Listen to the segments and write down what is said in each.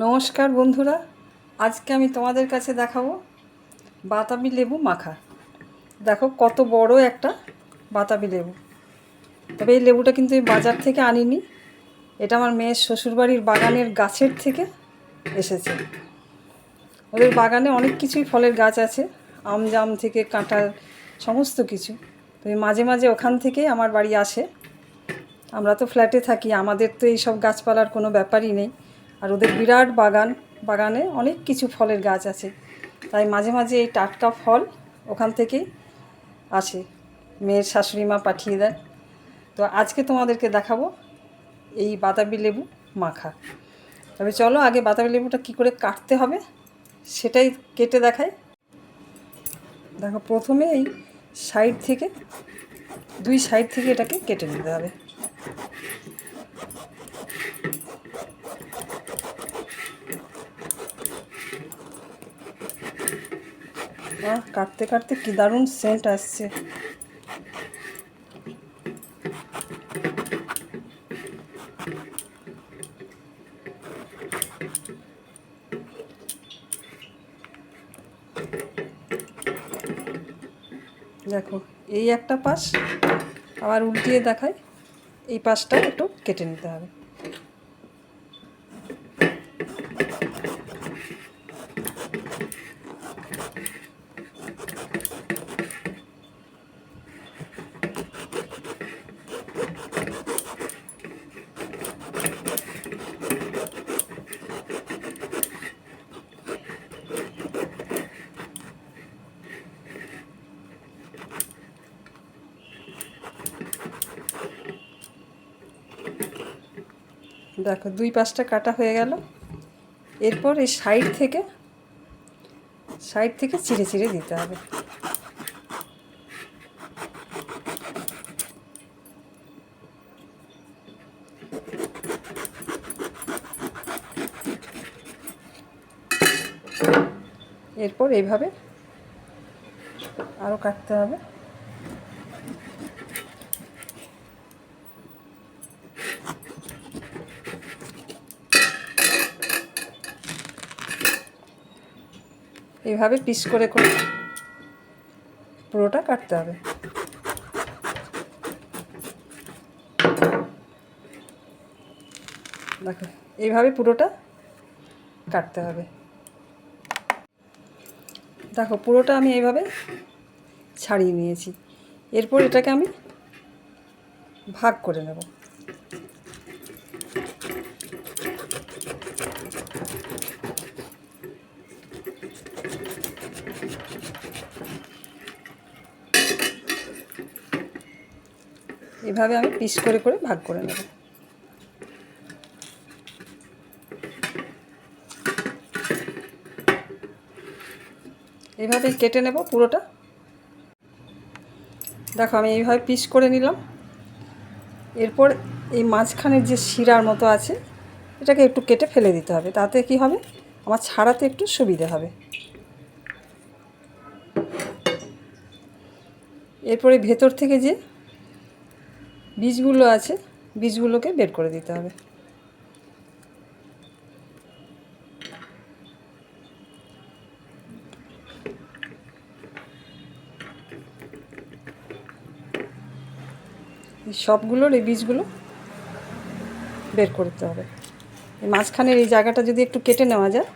নমস্কার বন্ধুরা, আজকে আমি তোমাদের কাছে দেখাবো বাতাবি লেবু মাখা। দেখো কত বড় একটা বাতাবি লেবু। তবে এই লেবুটা কিন্তু এই বাজার থেকে আনিনি, এটা আমার মেয়ের শ্বশুরবাড়ির বাগানের গাছের থেকে এসেছে। ওদের বাগানে অনেক কিছুই ফলের গাছ আছে, আম জাম থেকে কাঁঠাল সমস্ত কিছু। তো মাঝে মাঝে ওখান থেকেই আমার বাড়ি আসে। আমরা তো ফ্ল্যাটে থাকি, আমাদের তো এইসব গাছপালার কোনো ব্যাপারই নেই। আর ওদের বিরাট বাগানে অনেক কিছু ফলের গাছ আছে, তাই মাঝে মাঝে এই টাটকা ফল ওখান থেকেই আসে, মেয়ের শাশুড়ি মা পাঠিয়ে দেয়। তো আজকে তোমাদেরকে দেখাবো এই বাতাবি লেবু মাখা। তবে চলো আগে বাতাবি লেবুটা কী করে কাটতে হবে সেটাই কেটে দেখাই। দেখো প্রথমে এই সাইড থেকে, দুই সাইড থেকে এটাকে কেটে নিতে হবে। কাটতে কাটতে কি দারুণ সেন্ট আসছে। দেখো এই একটা পাশ, আবার উল্টিয়ে দেখাই, এই পাশটা একটু কেটে নিতে হবে। দেখো দুই পাশটা কাটা হয়ে গেল। এরপর এই সাইড থেকে চিড়ে চিড়ে দিতে হবে। এরপর এইভাবে আরও কাটতে হবে। এইভাবে পিস করে করে পুরোটা কাটতে হবে। দেখো এইভাবে পুরোটা কাটতে হবে। দেখো পুরোটা আমি এইভাবে ছাড়িয়ে নিয়েছি। এরপর এটাকে আমি ভাগ করে নেব। এভাবে আমি পিস করে করে ভাগ করে নেব। এইভাবে কেটে নেব পুরোটা। দেখো আমি এইভাবে পিস করে নিলাম। এরপর এই মাঝখানের যে শিরার মতো আছে এটাকে একটু কেটে ফেলে দিতে হবে, তাতে কি হবে আমার ছাড়াতে একটু সুবিধা হবে। এরপরে ভেতর থেকে যে বীজগুলো আছে বীজগুলোকে বের করে দিতে হবে। সবগুলোর এই বীজগুলো বের করতে হবে। এই মাঝখানের এই জায়গাটা যদি একটু কেটে নেওয়া যায়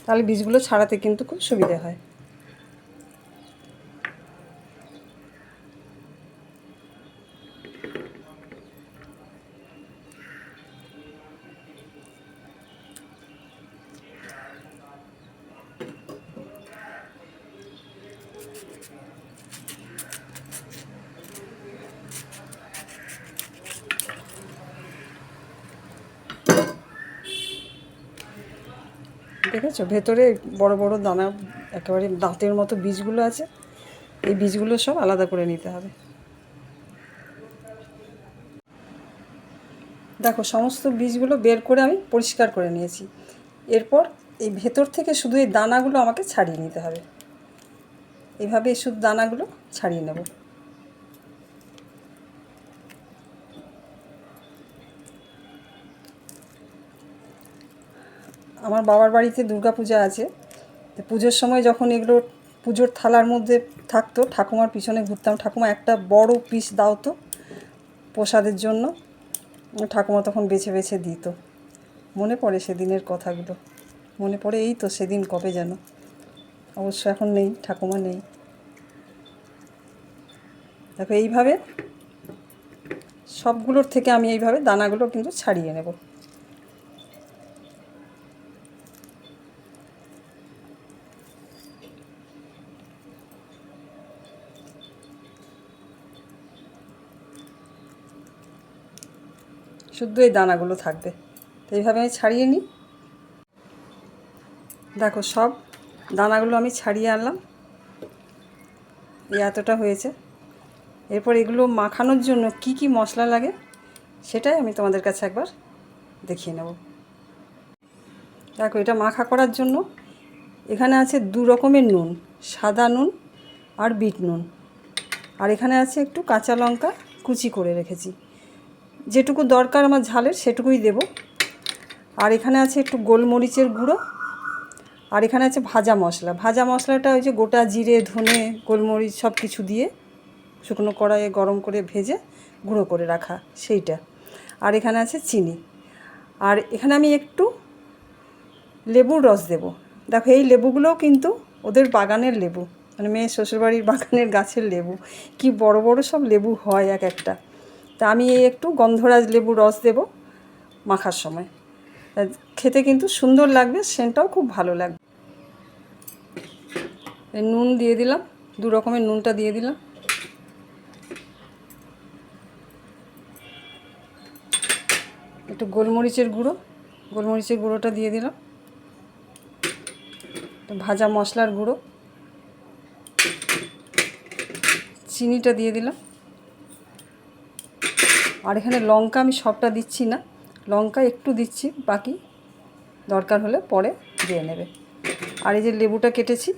তাহলে বীজগুলো ছাড়াতে কিন্তু খুব সুবিধা হয়। দেখেছো ভেতরে বড় বড় দানা, একেবারে দাঁতের মতো বীজগুলো আছে, এই বীজগুলো সব আলাদা করে নিতে হবে। দেখো সমস্ত বীজগুলো বের করে আমি পরিষ্কার করে নিয়েছি। এরপর এই ভেতর থেকে শুধু এই দানাগুলো আমাকে ছাড়িয়ে নিতে হবে। এইভাবে শুধু দানাগুলো ছাড়িয়ে নেব। আমার বাবার বাড়িতে দুর্গা পূজা আছে, তো পুজোর সময় যখন এগুলো পুজোর থালার মধ্যে থাকতো, ঠাকুমার পিছনে ঘুরতাম, ঠাকুমা একটা বড় পিস দাও তো প্রসাদের জন্য। ঠাকুমা তখন বেছে বেছে দিত। মনে পড়ে সেদিনের কথাগুলো, মনে পড়ে। এই তো সেদিন কবে যেন, অবশ্য এখন নেই, ঠাকুমা নেই। দেখো এইভাবে সবগুলোর থেকে আমি এইভাবে দানাগুলো কিন্তু ছাড়িয়ে নেব। শুধু এই দানাগুলো থাকবে, তো এইভাবে আমি ছাড়িয়ে নিই। দেখো সব দানাগুলো আমি ছাড়িয়ে আনলাম, এই এতটা হয়েছে। এরপর এগুলো মাখানোর জন্য কি কি মশলা লাগে সেটাই আমি তোমাদের কাছে একবার দেখিয়ে নেব। দেখো এটা মাখা করার জন্য এখানে আছে 2 রকমের নুন, সাদা নুন আর বিট নুন। আর এখানে আছে একটু কাঁচা লঙ্কা কুচি করে রেখেছি, যেটুকু দরকার আমার ঝালের সেটুকুই দেব। আর এখানে আছে একটু গোলমরিচের গুঁড়ো, আর এখানে আছে ভাজা মশলা। ভাজা মশলাটা ওই যে গোটা জিরে, ধনে, গোলমরিচ সব কিছু দিয়ে শুকনো কড়াইয়ে গরম করে ভেজে গুঁড়ো করে রাখা সেইটা। আর এখানে আছে চিনি। আর এখানে আমি একটু লেবুর রস দেব। দেখো এই লেবুগুলোও কিন্তু ওদের বাগানের লেবু, মানে মেয়ের শ্বশুরবাড়ির বাগানের গাছের লেবু। কি বড় বড় সব লেবু হয় এক একটা। তা আমি এই একটু গন্ধরাজ লেবুর রস দেব মাখার সময়, খেতে কিন্তু সুন্দর লাগবে, সেন্টটাও খুব ভালো লাগবে। এই নুন দিয়ে দিলাম, 2 রকমের নুনটা দিয়ে দিলাম। একটু গোলমরিচের গুঁড়োটা দিয়ে দিলাম। ভাজা মশলার গুঁড়ো, চিনিটা দিয়ে দিলাম। আর এখানে লঙ্কা আমি সবটা দিচ্ছি না, লঙ্কা একটু দিচ্ছি, বাকি দরকার হলে পরে দিয়ে নেবে। আর এই যে লেবুটা কেটেছি,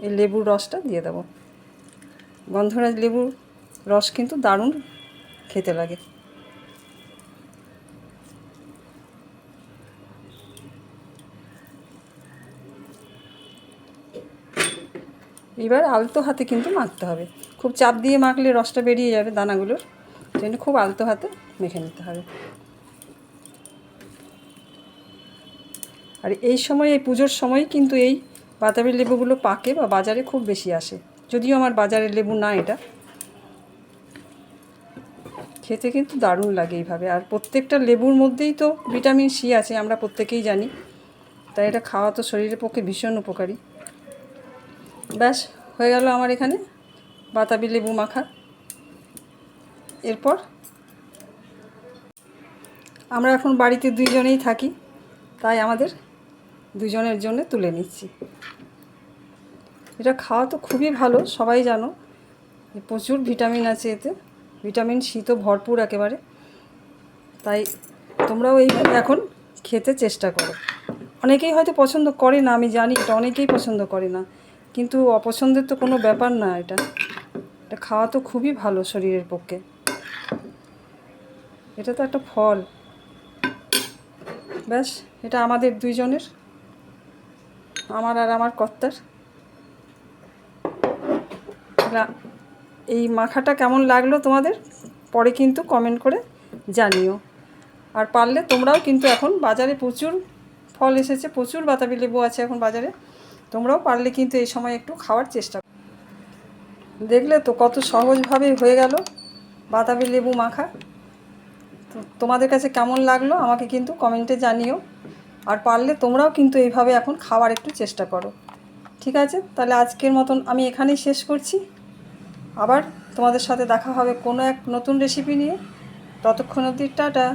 এই লেবুর রসটা দিয়ে দেবো। গন্ধরাজ লেবুর রস কিন্তু দারুণ খেতে লাগে। এবার আলতো হাতে কিন্তু মাখতে হবে, খুব চাপ দিয়ে মাখলে রসটা বেরিয়ে যাবে দানাগুলোর, জন্য খুব আলতো হাতে মেখে নিতে হবে। আর এই সময়, এই পুজোর সময় কিন্তু এই বাতাবি লেবুগুলো পাকে বা বাজারে খুব বেশি আসে, যদিও আমার বাজারের লেবু না এটা। খেতে কিন্তু দারুণ লাগে এইভাবে। আর প্রত্যেকটা লেবুর মধ্যেই তো ভিটামিন সি আছে, আমরা প্রত্যেকেই জানি, তাই এটা খাওয়া তো শরীরের পক্ষে ভীষণ উপকারী। ব্যাস হয়ে গেল আমার এখানে বাতাবি লেবু মাখা। এরপর আমরা এখন বাড়িতে 2 জনেই থাকি, তাই আমাদের 2 জনের জন্য তুলে নিচ্ছি। এটা খাওয়া তো খুবই ভালো, সবাই জানো, প্রচুর ভিটামিন আছে এতে, ভিটামিন সি তো ভরপুর একেবারে। তাই তোমরাও এইভাবে এখন খেতে চেষ্টা করো। অনেকেই হয়তো পছন্দ করে না, আমি জানি এটা অনেকেই পছন্দ করে না, কিন্তু অপছন্দের তো কোনো ব্যাপার না। এটা খাওয়া তো খুবই ভালো শরীরের পক্ষে, এটা তো একটা ফল। ব্যাস এটা আমাদের 2 জনের, আমার আর আমার কর্তার। এই মাখাটা কেমন লাগলো তোমাদের পরে কিন্তু কমেন্ট করে জানিও। আর পারলে তোমরাও কিন্তু এখন বাজারে প্রচুর ফল এসেছে, প্রচুর বাতাবি লেবু আছে এখন বাজারে, তোমরাও পারলে কিন্তু এই সময় একটু খাওয়ার চেষ্টা করো। দেখলে তো কত সহজভাবে হয়ে গেল বাতাবি লেবু মাখা। তো তোমাদের কাছে কেমন লাগলো আমাকে কিন্তু কমেন্টে জানিও। আর পারলে তোমরাও কিন্তু এইভাবে এখন খাওয়ার একটু চেষ্টা করো। ঠিক আছে, তাহলে আজকের মতন আমি এখানেই শেষ করছি। আবার তোমাদের সাথে দেখা হবে কোনো এক নতুন রেসিপি নিয়ে। ততক্ষণ অবধি টাটা।